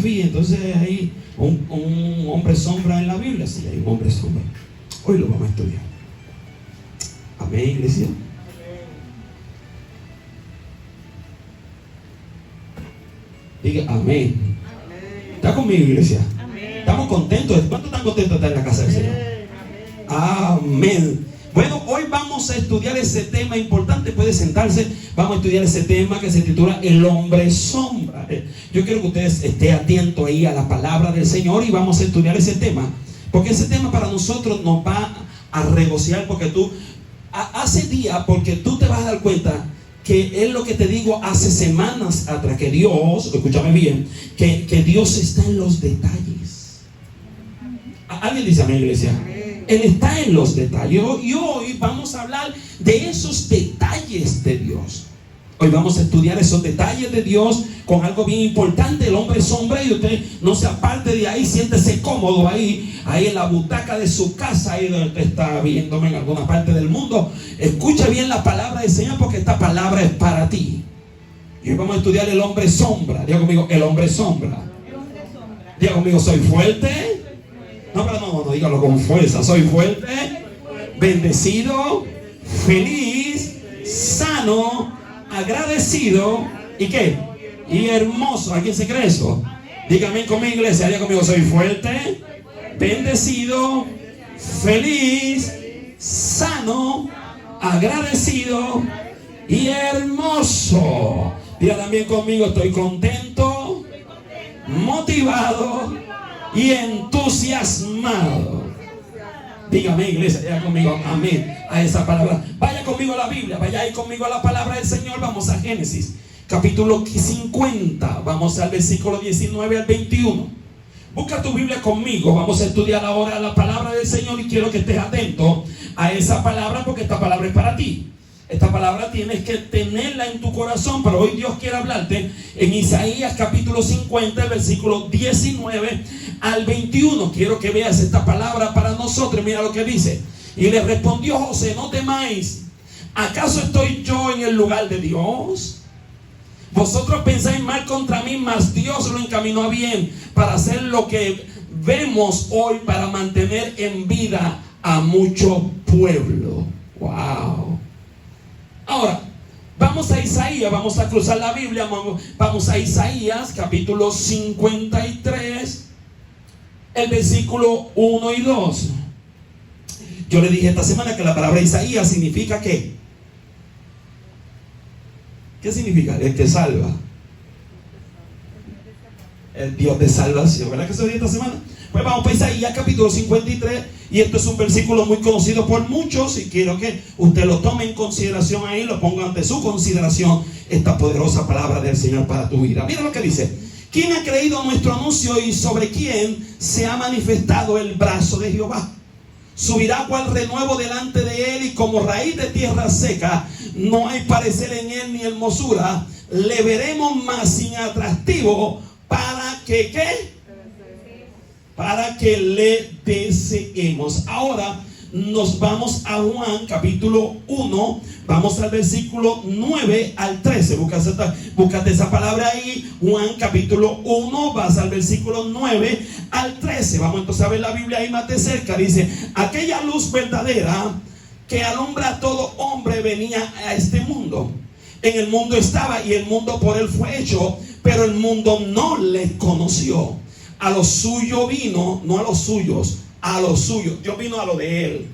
Sofía, entonces hay un hombre sombra en la Biblia. Sí, hay un hombre sombra. Hoy lo vamos a estudiar. Amén, iglesia. Diga amén. ¿Está conmigo, iglesia? Estamos contentos. ¿Cuántos están contentos de estar en la casa del Señor? Amén. Bueno, hoy vamos a estudiar ese tema importante. Puede sentarse. Vamos a estudiar ese tema que se titula El hombre sombra. Yo quiero que ustedes estén atentos ahí a la palabra del Señor y vamos a estudiar ese tema, porque ese tema para nosotros nos va a regocijar, porque tú hace días, porque tú te vas a dar cuenta que es lo que te digo hace semanas atrás, que Dios, escúchame bien, que Dios está en los detalles. ¿Alguien dice amén, iglesia? Él está en los detalles. Y hoy vamos a hablar de esos detalles de Dios. Hoy vamos a estudiar esos detalles de Dios con algo bien importante, el hombre sombra. Y usted no se aparte de ahí, siéntese cómodo ahí en la butaca de su casa, ahí donde usted está viéndome en alguna parte del mundo. Escucha bien la palabra del Señor, porque esta palabra es para ti. Y hoy vamos a estudiar el hombre sombra. Diga conmigo, el hombre sombra. Diga conmigo, soy fuerte. No, pero no, dígalo con fuerza. Soy fuerte, bendecido, feliz, sano, agradecido. ¿Y qué? Y hermoso. ¿Alguien se cree eso? Dígame conmigo, iglesia. Diga conmigo, soy fuerte, bendecido, feliz, sano, agradecido y hermoso. Diga también conmigo, estoy contento, motivado y entusiasmado. Dígame, iglesia, diga conmigo amén a esa palabra. Vaya conmigo a la Biblia, vaya ahí conmigo a la palabra del Señor. Vamos a Génesis capítulo 50, vamos al versículo 19 al 21. Busca tu Biblia conmigo. Vamos a estudiar ahora la palabra del Señor, y quiero que estés atento a esa palabra, porque esta palabra es para ti. Esta palabra tienes que tenerla en tu corazón, pero hoy Dios quiere hablarte en Isaías capítulo 50, el versículo 19 al 21. Quiero que veas esta palabra para nosotros. Mira lo que dice. Y le respondió José: no temáis, ¿acaso estoy yo en el lugar de Dios? Vosotros pensáis mal contra mí, mas Dios lo encaminó a bien, para hacer lo que vemos hoy, para mantener en vida a mucho pueblo. Wow. Ahora, vamos a Isaías, vamos a cruzar la Biblia, vamos a Isaías capítulo 53, el versículo 1 y 2. Yo le dije esta semana que la palabra Isaías significa ¿qué? ¿Qué significa? El que salva. El Dios de salvación. ¿Verdad que se dio esta semana? Pues vamos para Isaías capítulo 53. Y esto es un versículo muy conocido por muchos, y quiero que usted lo tome en consideración ahí, lo ponga ante su consideración, esta poderosa palabra del Señor para tu vida. Mira lo que dice: ¿quién ha creído nuestro anuncio, y sobre quién se ha manifestado el brazo de Jehová? Subirá cual renuevo delante de él, y como raíz de tierra seca, no hay parecer en él ni hermosura. Le veremos más sin atractivo, para que ¿qué? Para que le deseemos. Ahora nos vamos a Juan capítulo 1. Vamos al versículo 9 al 13. Búscate esa palabra ahí. Juan capítulo 1. Vas al versículo 9 al 13. Vamos entonces a ver la Biblia ahí más de cerca. Dice: aquella luz verdadera que alumbra a todo hombre venía a este mundo. En el mundo estaba, y el mundo por él fue hecho, pero el mundo no le conoció. A los suyos vino, no a los suyos, a los suyos. Dios vino a lo de él.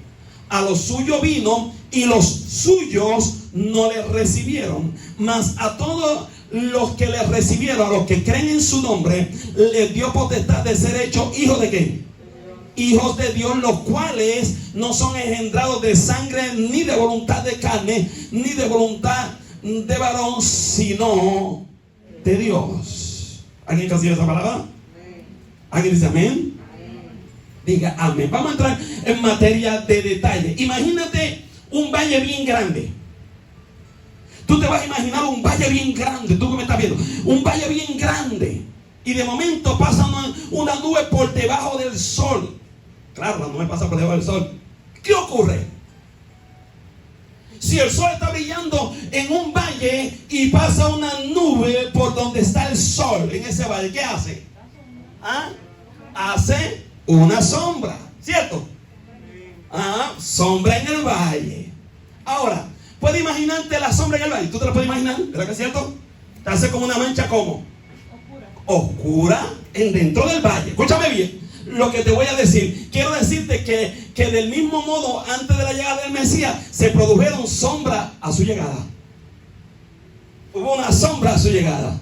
A los suyos vino, y los suyos no le recibieron. Mas a todos los que le recibieron, a los que creen en su nombre, les dio potestad de ser hechos hijos de ¿qué? Hijos de Dios, los cuales no son engendrados de sangre, ni de voluntad de carne, ni de voluntad de varón, sino de Dios. ¿Alguien consigue esa palabra? ¿Alguien dice amén? Diga amén. Vamos a entrar en materia de detalle. Imagínate un valle bien grande. Tú te vas a imaginar un valle bien grande. Tú que me estás viendo, un valle bien grande, y de momento pasa una nube por debajo del sol. Claro, la nube pasa por debajo del sol. ¿Qué ocurre? Si el sol está brillando en un valle y pasa una nube por donde está el sol, en ese valle, ¿qué hace? hace una sombra, ¿cierto? Sombra en el valle. Ahora, ¿puedes imaginarte la sombra en el valle? ¿Tú te la puedes imaginar? ¿Verdad que es cierto? Te hace como una mancha, ¿cómo? Oscura en dentro del valle. Escúchame bien lo que te voy a decir. Quiero decirte que del mismo modo, antes de la llegada del Mesías, se produjeron sombras a su llegada. Hubo una sombra a su llegada.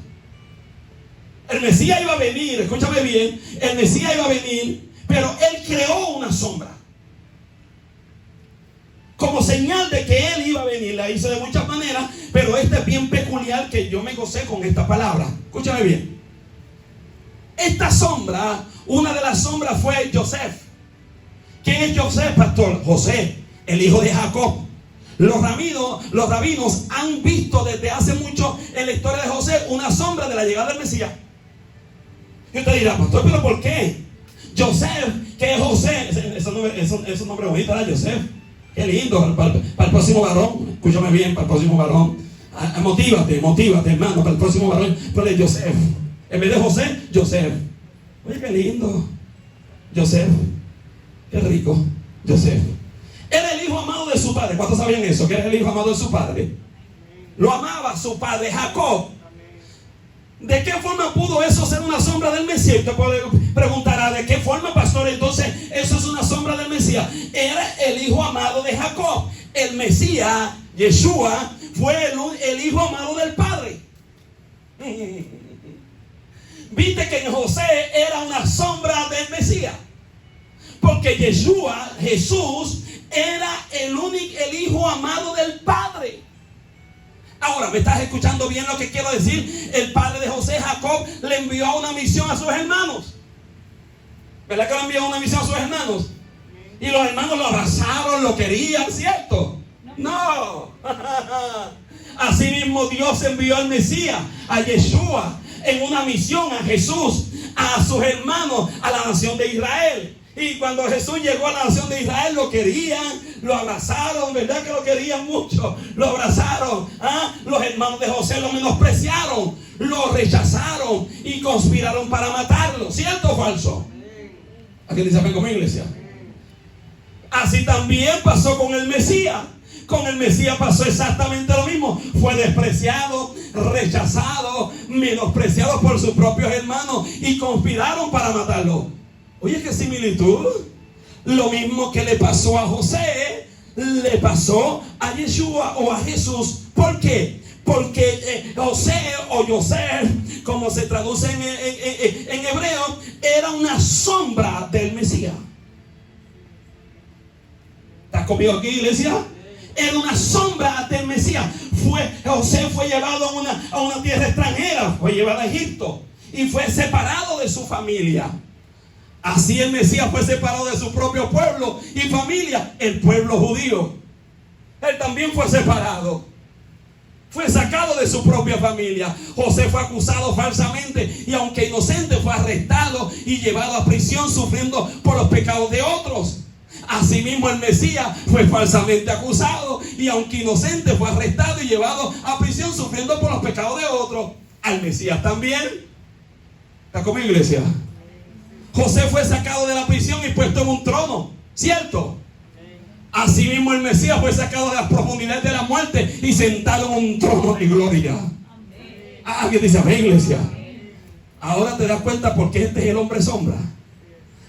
El Mesías iba a venir, escúchame bien, el Mesías iba a venir, pero él creó una sombra como señal de que él iba a venir. La hizo de muchas maneras, pero esta es bien peculiar, que yo me gocé con esta palabra. Escúchame bien. Esta sombra, una de las sombras fue Joseph. ¿Quién es Joseph, pastor? José, el hijo de Jacob. Los rabinos han visto desde hace mucho en la historia de José una sombra de la llegada del Mesías. Y usted dirá, pastor, ¿pero por qué? Joseph, que es José, ese nombre bonito, ¿verdad? Joseph. Qué lindo, para el próximo varón. Escúchame bien, para el próximo varón. Motívate, hermano, para el próximo varón. Ponle Joseph. En vez de José, Joseph. Oye, qué lindo. Joseph. Qué rico. Joseph. Era el hijo amado de su padre. ¿Cuántos sabían eso? Que era el hijo amado de su padre. Lo amaba su padre Jacob. ¿De qué forma pudo eso ser una sombra del Mesías? Usted puede preguntar, ¿de qué forma, pastor? Entonces, eso es una sombra del Mesías. Era el hijo amado de Jacob. El Mesías, Yeshua, fue el hijo amado del Padre. Viste que en José era una sombra del Mesías. Porque Yeshua, Jesús, era el hijo amado del Padre. Ahora, ¿me estás escuchando bien lo que quiero decir? El padre de José, Jacob, le envió una misión a sus hermanos. ¿Verdad que le envió una misión a sus hermanos? Y los hermanos lo abrazaron, lo querían, ¿cierto? No. Asimismo, Dios envió al Mesías, a Yeshua, en una misión a Jesús, a sus hermanos, a la nación de Israel. Y cuando Jesús llegó a la nación de Israel, lo querían, lo abrazaron, ¿verdad que lo querían mucho? Lo abrazaron. Los hermanos de José lo menospreciaron, lo rechazaron y conspiraron para matarlo. ¿Cierto o falso? Aquí dice, ven conmigo, iglesia. Así también pasó con el Mesías. Con el Mesías pasó exactamente lo mismo. Fue despreciado, rechazado, menospreciado por sus propios hermanos y conspiraron para matarlo. Oye, qué similitud. Lo mismo que le pasó a José, le pasó a Yeshua o a Jesús. ¿Por qué? Porque José o Yosef, como se traduce en hebreo, era una sombra del Mesías. ¿Estás conmigo aquí, iglesia? Era una sombra del Mesías. José fue llevado a una tierra extranjera, fue llevado a Egipto y fue separado de su familia. Así el Mesías fue separado de su propio pueblo y familia, el pueblo judío. Él también fue separado. Fue sacado de su propia familia. José fue acusado falsamente y aunque inocente fue arrestado y llevado a prisión sufriendo por los pecados de otros. Asimismo el Mesías fue falsamente acusado y aunque inocente fue arrestado y llevado a prisión sufriendo por los pecados de otros. Al Mesías también. ¿Está conmigo, iglesia? José fue sacado de la prisión y puesto en un trono, ¿cierto? Asimismo el Mesías fue sacado de las profundidades de la muerte y sentado en un trono de gloria. Alguien dice, amén, iglesia. Ahora te das cuenta por qué este es el hombre sombra.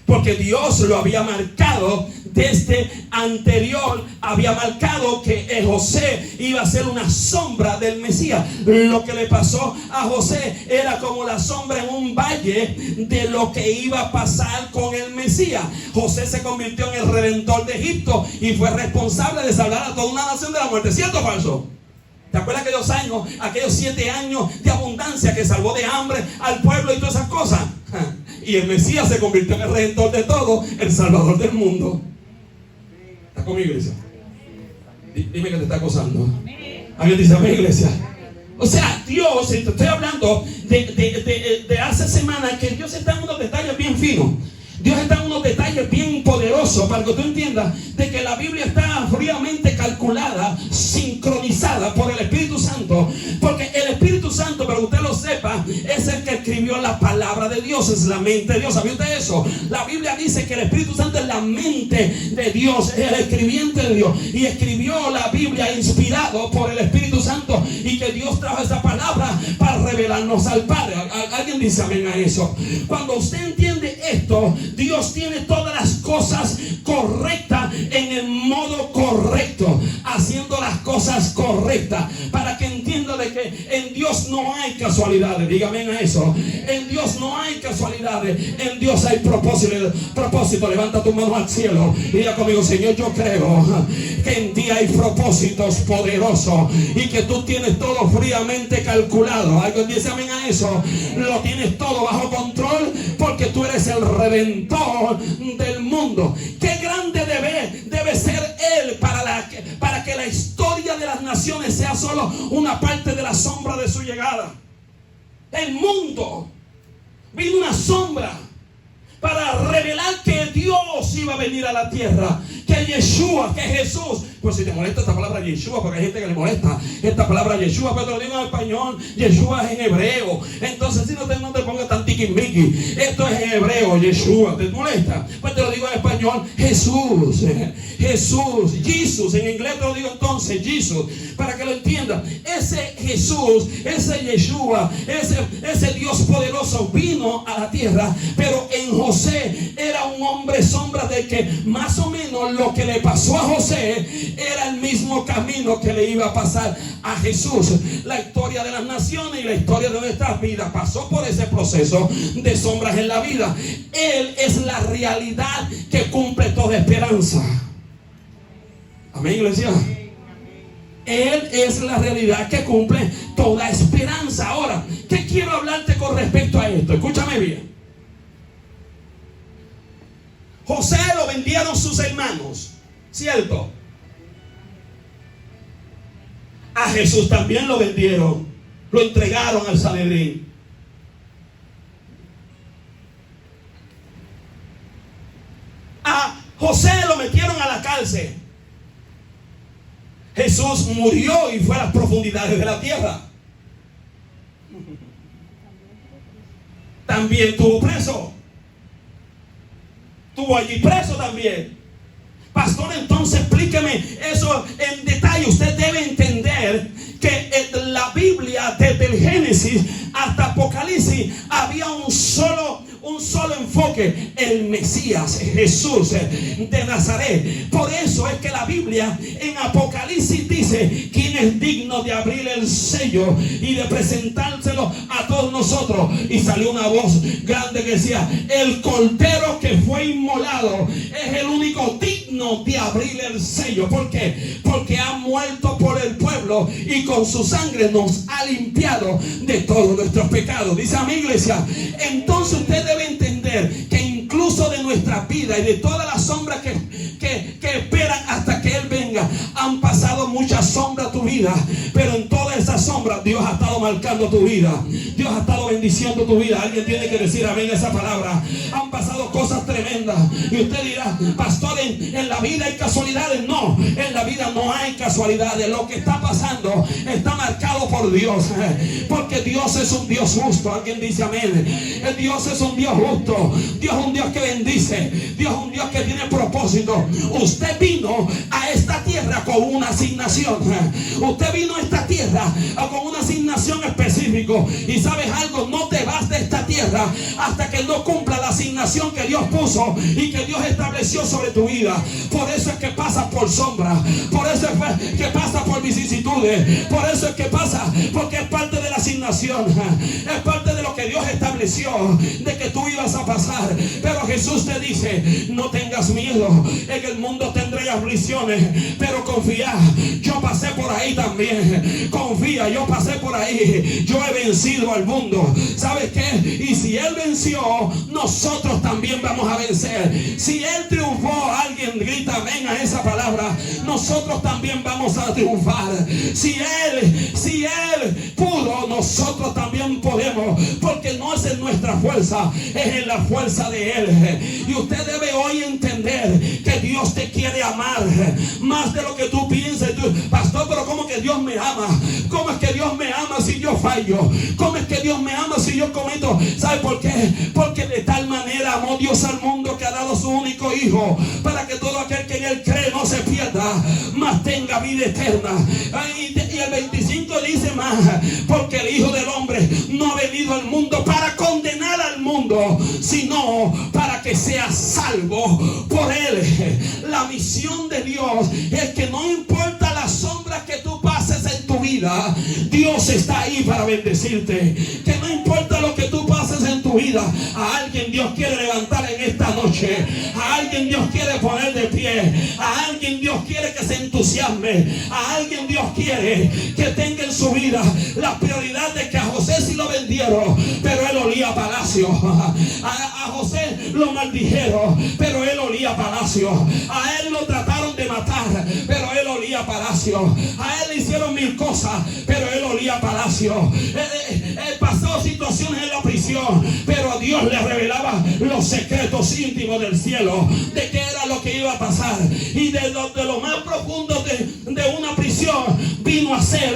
Porque Dios lo había marcado desde anterior, había marcado que José iba a ser una sombra del Mesías. Lo que le pasó a José era como la sombra en un valle de lo que iba a pasar con el Mesías. José se convirtió en el redentor de Egipto y fue responsable de salvar a toda una nación de la muerte. ¿Cierto o falso? ¿Te acuerdas aquellos años, aquellos 7 años de abundancia que salvó de hambre al pueblo y todas esas cosas? Y el Mesías se convirtió en el redentor de todo, el salvador del mundo. ¿Estás conmigo, iglesia? Dime que te está gozando. Alguien dice, amén, iglesia. O sea, Dios, te estoy hablando de hace semanas, que Dios está en unos detalles bien finos. Dios está en unos detalles bien poderosos para que tú entiendas de que la Biblia está fríamente calculada, sincronizada por el Espíritu Santo. Porque el Espíritu Santo, para que usted lo sepa, es el dice que escribió la palabra de Dios, es la mente de Dios. ¿Sabía usted eso? La Biblia dice que el Espíritu Santo es la mente de Dios, es el escribiente de Dios, y escribió la Biblia inspirado por el Espíritu Santo, y que Dios trajo esa palabra para revelarnos al Padre. ¿Alguien dice amén a eso? Cuando usted entiende esto, Dios tiene todas las cosas correctas en el modo correcto, haciendo las cosas correctas, para que entienda de que en Dios no hay casualidades. Dígame a eso. En Dios no hay casualidades, en Dios hay propósito. Levanta tu mano al cielo y diga conmigo: Señor, yo creo que en ti hay propósitos poderosos y que tú tienes todo fríamente calculado. ¿Alguien dice amén a eso? Lo tienes todo bajo control, porque tú eres el redentor del mundo. Qué grande debe ser Él para que la historia de las naciones sea solo una parte de la sombra de su llegada. El mundo vino una sombra para revelar que Dios iba a venir a la tierra, que Yeshua, que Jesús. Pues si te molesta esta palabra Yeshua, porque hay gente que le molesta esta palabra Yeshua, pero te lo digo en español, Yeshua es en hebreo. Entonces si no te pongas tan tiquismiqui, esto es en hebreo, Yeshua. ¿Te molesta? Pues te lo digo en español, Jesús, Jesus. En inglés te lo digo entonces, Jesus, para que lo entiendan. Ese Jesús, ese Yeshua, ese Dios poderoso vino a la tierra, pero en José era un hombre sombra de que más o menos lo que le pasó a José era el mismo camino que le iba a pasar a Jesús. La historia de las naciones y la historia de nuestras vidas pasó por ese proceso de sombras en la vida. Él es la realidad que cumple toda esperanza. Amén, iglesia. Él es la realidad que cumple toda esperanza. Ahora, ¿qué quiero hablarte con respecto a esto? Escúchame bien. José lo vendieron sus hermanos, ¿cierto? A Jesús también lo vendieron, lo entregaron al Sanedrín. A José lo metieron a la cárcel. Jesús murió y fue a las profundidades de la tierra. También estuvo preso. Estuvo allí preso también. Pastor, entonces explíqueme eso en detalle. Usted debe entender que en la Biblia, desde el Génesis hasta Apocalipsis, había un solo enfoque: el Mesías, Jesús de Nazaret. Por eso es que la Biblia en Apocalipsis dice: ¿quién es digno de abrir el sello y de presentárselo a todos nosotros? Y salió una voz grande que decía: el cordero que fue inmolado es el único digno de abrir el sello. ¿Por qué? Porque ha muerto por el pueblo y con su sangre nos ha limpiado de todos nuestros pecados. Dice a mi iglesia. Entonces usted debe entender que incluso de nuestra vida y de todas las sombras que esperan hasta que Él venga, han pasado muchas sombras a tu vida, pero en todas esas sombras Dios ha estado marcando tu vida. Dios ha estado bendiciendo tu vida. Alguien tiene que decir amén a esa palabra. Han pasado cosas tremendas y usted dirá: pastor, en la vida hay casualidades. No, en la vida no hay casualidades. Lo que está pasando está marcado por Dios, porque Dios es un Dios justo. Alguien dice amén. El Dios es un Dios justo. Dios es un Dios que bendice. Dios es un Dios que tiene propósito. Usted vino a esta tierra con una asignación. Usted vino a esta tierra con una asignación específica. Y sabes algo, no te vas de esta tierra hasta que no cumpla la asignación que Dios puso y que Dios estableció sobre tu vida. Por eso es que pasa por sombra. Por eso es que pasa por vicisitudes. Por eso es que pasa, porque es parte de la asignación. Es parte de lo que Dios estableció, de que tú ibas a pasar. Pero Jesús te dice: no tengas miedo, en el mundo tendréis aflicciones, pero confía, yo pasé por ahí también. Confía, yo pasé por ahí. Yo he vencido al mundo. ¿Sabes qué? Y si Él venció, nosotros también vamos a vencer. Si Él triunfó, alguien grita amén a esa palabra. Nosotros también vamos a triunfar. Si Él pudo, nosotros también podemos, porque no es en nuestra fuerza, es en la fuerza de Él. Y usted debe hoy entender que Dios te quiere amar más de lo que tú piensas. Pastor, pero ¿cómo que Dios me ama? ¿Cómo es que Dios me ama si yo fallo? ¿Cómo es que Dios me ama si yo cometo? ¿Sabe por qué? Porque de tal manera amó Dios al mundo que ha dado su único Hijo, para que todo aquel que en Él cree no se pierda, mas tenga vida eterna. Y el 25 dice más: porque el Hijo del Hombre no ha venido al mundo para condenar al mundo, sino para que sea salvo por Él. La misión de Dios es que no importa las sombras que tú pases en tu vida, Dios está ahí para bendecirte. Que no importa lo que tú pases en tu vida, a alguien Dios quiere levantar en esta noche, a alguien Dios quiere poner de pie, a alguien Dios quiere que se entusiasme, a alguien Dios quiere que tenga en su vida la prioridad de que a José sí lo vendieron, pero él olía a palacio. A José lo maldijeron, pero él olía a palacio. A él lo trataron de matar, pero él olía a palacio. A él le hicieron mil cosas, pero él olía a palacio. Él pasó situaciones en la prisión, pero Dios le revelaba los secretos íntimos del cielo, de qué era lo que iba a pasar. Y de lo más profundo de una prisión vino a ser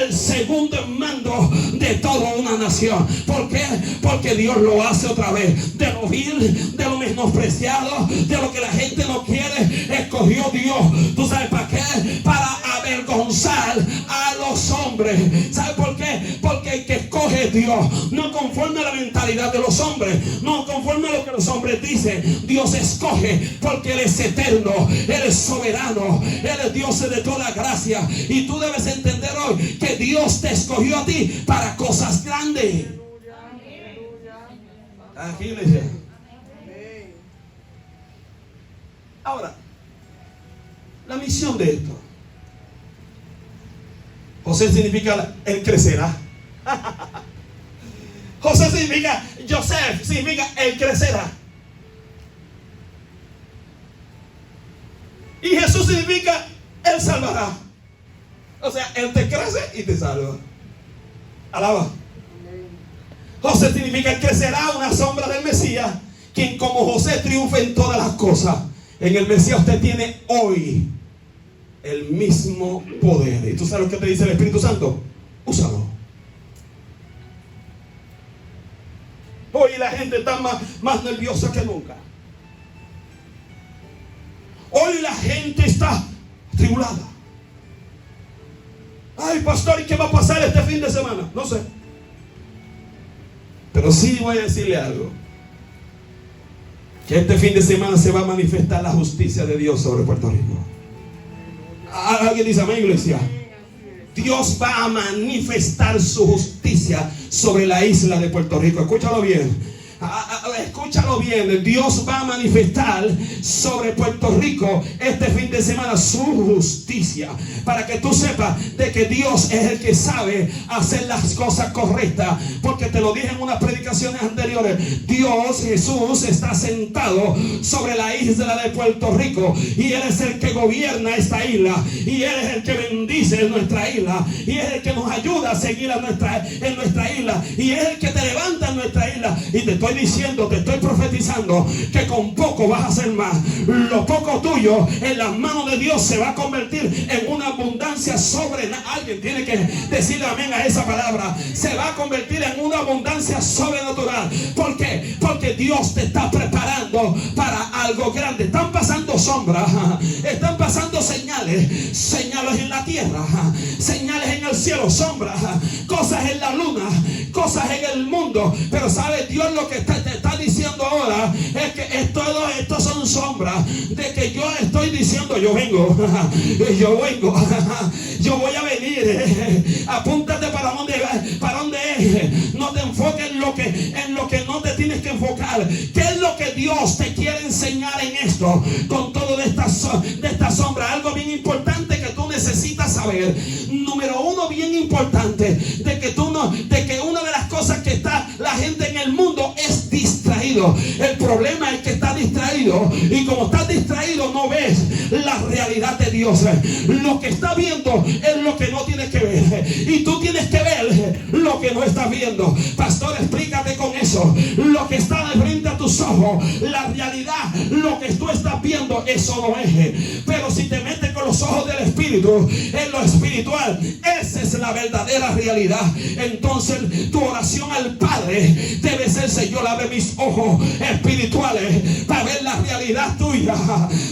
el segundo en mando de toda una nación. ¿Por qué? Porque Dios lo hace otra vez. De lo vil, de lo menospreciado, de lo que la gente no quiere, escogió Dios. ¿Tú sabes para qué? Para avergonzar a los hombres. ¿Sabes por qué? Porque el que escoge es Dios, no conforme a la mentalidad de los hombres, no conforme a lo que los hombres dicen. Dios escoge porque Él es eterno, Él es soberano, Él es Dios de toda gracia. Y tú debes entender hoy que Dios te escogió a ti para cosas grandes. Aquí, iglesia. Ahora, la misión de esto: José significa Él crecerá. José significa, Joseph significa Él crecerá. Y Jesús significa Él salvará. O sea, Él te crece y te salva. Alaba. José significa Él crecerá, una sombra del Mesías, quien como José triunfa en todas las cosas. En el Mesías usted tiene hoy el mismo poder. ¿Y tú sabes lo que te dice el Espíritu Santo? Úsalo. Hoy la gente está más nerviosa que nunca. Hoy la gente está tribulada. Ay, pastor, ¿y qué va a pasar este fin de semana? No sé. Pero sí voy a decirle algo: que este fin de semana se va a manifestar la justicia de Dios sobre Puerto Rico. ¿Alguien dice amén, iglesia? Dios va a manifestar su justicia sobre la isla de Puerto Rico. Escúchalo bien. Escúchalo bien. Dios va a manifestar sobre Puerto Rico este fin de semana su justicia, para que tú sepas de que Dios es el que sabe hacer las cosas correctas. Porque te lo dije en unas predicaciones anteriores: Dios, Jesús, está sentado sobre la isla de Puerto Rico, y Él es el que gobierna esta isla, y Él es el que bendice nuestra isla, y es el que nos ayuda a seguir en nuestra isla, y es el que te levanta en nuestra isla. Y te estoy diciendo, te estoy profetizando que con poco vas a hacer más. Lo poco tuyo en las manos de Dios se va a convertir en una abundancia sobrenatural. Alguien tiene que decirle amén a esa palabra. Se va a convertir en una abundancia sobrenatural. ¿Por qué? Porque Dios te está preparando para algo grande. Están pasando sombras, están pasando señales, señales en la tierra, señales en el cielo, sombras, cosas en la luna, cosas en el mundo. Pero sabe Dios lo que te está diciendo ahora es que todo esto son sombras de que yo estoy diciendo: yo vengo, yo voy a venir. Apúntate para dónde es. No te enfoques en lo que no te tienes que enfocar. ¿Qué es lo que Dios te quiere enseñar en esto? Con todo de esta sombra, algo bien importante que tú necesitas saber. Número uno, bien importante, de que una de las cosas que está la gente en el mundo es distraído. El problema es que está distraído, y como estás distraído no ves la realidad de Dios. Lo que está viendo es lo que no tienes que ver, y tú tienes que ver lo que no estás viendo. Pastor, explícate con eso. Lo que está de frente a tus ojos, la realidad, lo que tú estás viendo, eso no es. Pero si te metes con los los ojos del Espíritu, en lo espiritual. Esa es la verdadera realidad. Entonces tu oración al Padre debe ser: Señor, abre mis ojos espirituales para ver la realidad tuya,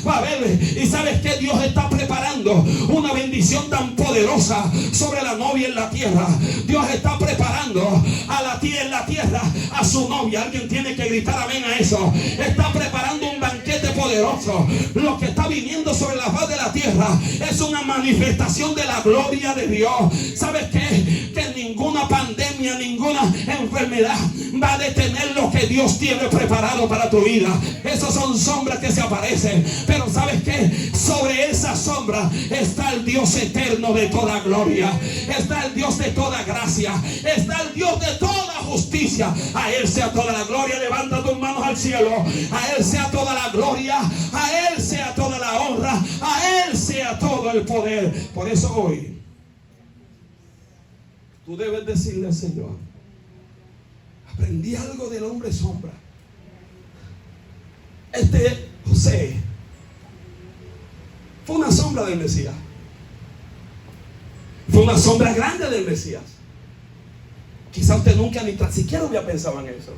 para ver. Y sabes que Dios está preparando una bendición tan poderosa sobre la novia en la tierra. Dios está preparando a la tía en la tierra a su novia. Alguien tiene que gritar amén a eso. Está preparando un banquete poderoso. Lo que está viniendo sobre la faz de la tierra es una manifestación de la gloria de Dios. ¿Sabes qué? Que ninguna pandemia, ninguna enfermedad va a detener lo que Dios tiene preparado para tu vida. Esas son sombras que se aparecen, pero ¿sabes qué? Sobre esa sombra está el Dios eterno de toda gloria, está el Dios de toda gracia, está el Dios de toda justicia. A Él sea toda la gloria. Levanta tus manos al cielo. A Él sea toda la gloria, a Él sea toda la honra, a Él sea todo el poder. Por eso hoy tú debes decirle al Señor: aprendí algo del hombre sombra. José fue una sombra del Mesías. Fue una sombra grande del Mesías. Quizá usted nunca ni siquiera había pensado en eso.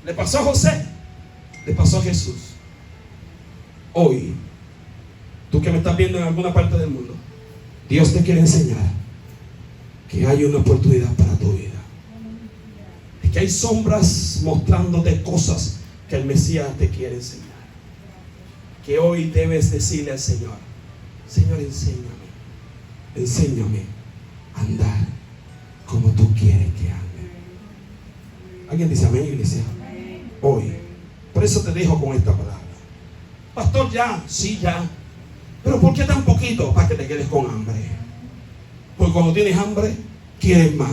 Le pasó a José, le pasó a Jesús. Hoy, tú que me estás viendo en alguna parte del mundo, Dios te quiere enseñar que hay una oportunidad para tu vida. Y que hay sombras mostrándote cosas que el Mesías te quiere enseñar. Que hoy debes decirle al Señor: Señor, enséñame a andar como tú quieres que ande. ¿Alguien dice amén, iglesia? Hoy. Por eso te dejo con esta palabra. Pastor, ya, sí, ya. Pero ¿por qué tan poquito? Para que te quedes con hambre. Porque cuando tienes hambre, quieres más.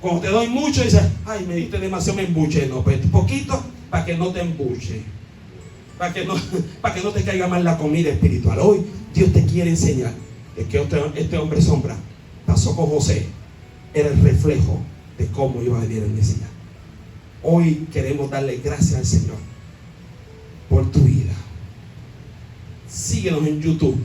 Cuando te doy mucho, dices: ay, me diste demasiado, me embuché. No, pues poquito para que no te embuche. Para que no te caiga mal la comida espiritual. Hoy Dios te quiere enseñar que este hombre sombra pasó con José. Era el reflejo de cómo iba a venir el Mesías. Hoy queremos darle gracias al Señor por tu vida. Síguenos en YouTube,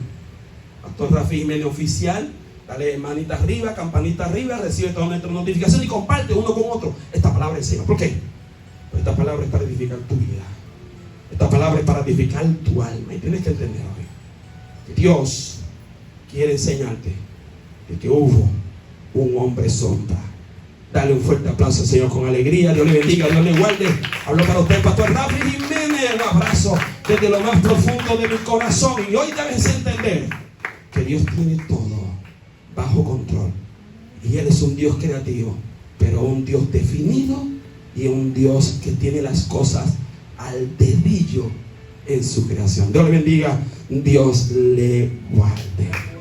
Pastor Rafi Jiménez Oficial. Dale manita arriba, campanita arriba, recibe todas nuestras notificaciones y comparte uno con otro esta palabra del Señor. ¿Por qué? Pues esta palabra es para edificar tu vida. Esta palabra es para edificar tu alma. Y tienes que entender hoy que Dios quiere enseñarte que hubo un hombre sombra. Dale un fuerte aplauso al Señor con alegría. Dios le bendiga, Dios le guarde. Hablo para usted, Pastor Rafi Jiménez. Un abrazo desde lo más profundo de mi corazón. Y hoy debes entender que Dios tiene todo bajo control. Y Él es un Dios creativo, pero un Dios definido y un Dios que tiene las cosas al dedillo en su creación. Dios le bendiga, Dios le guarde.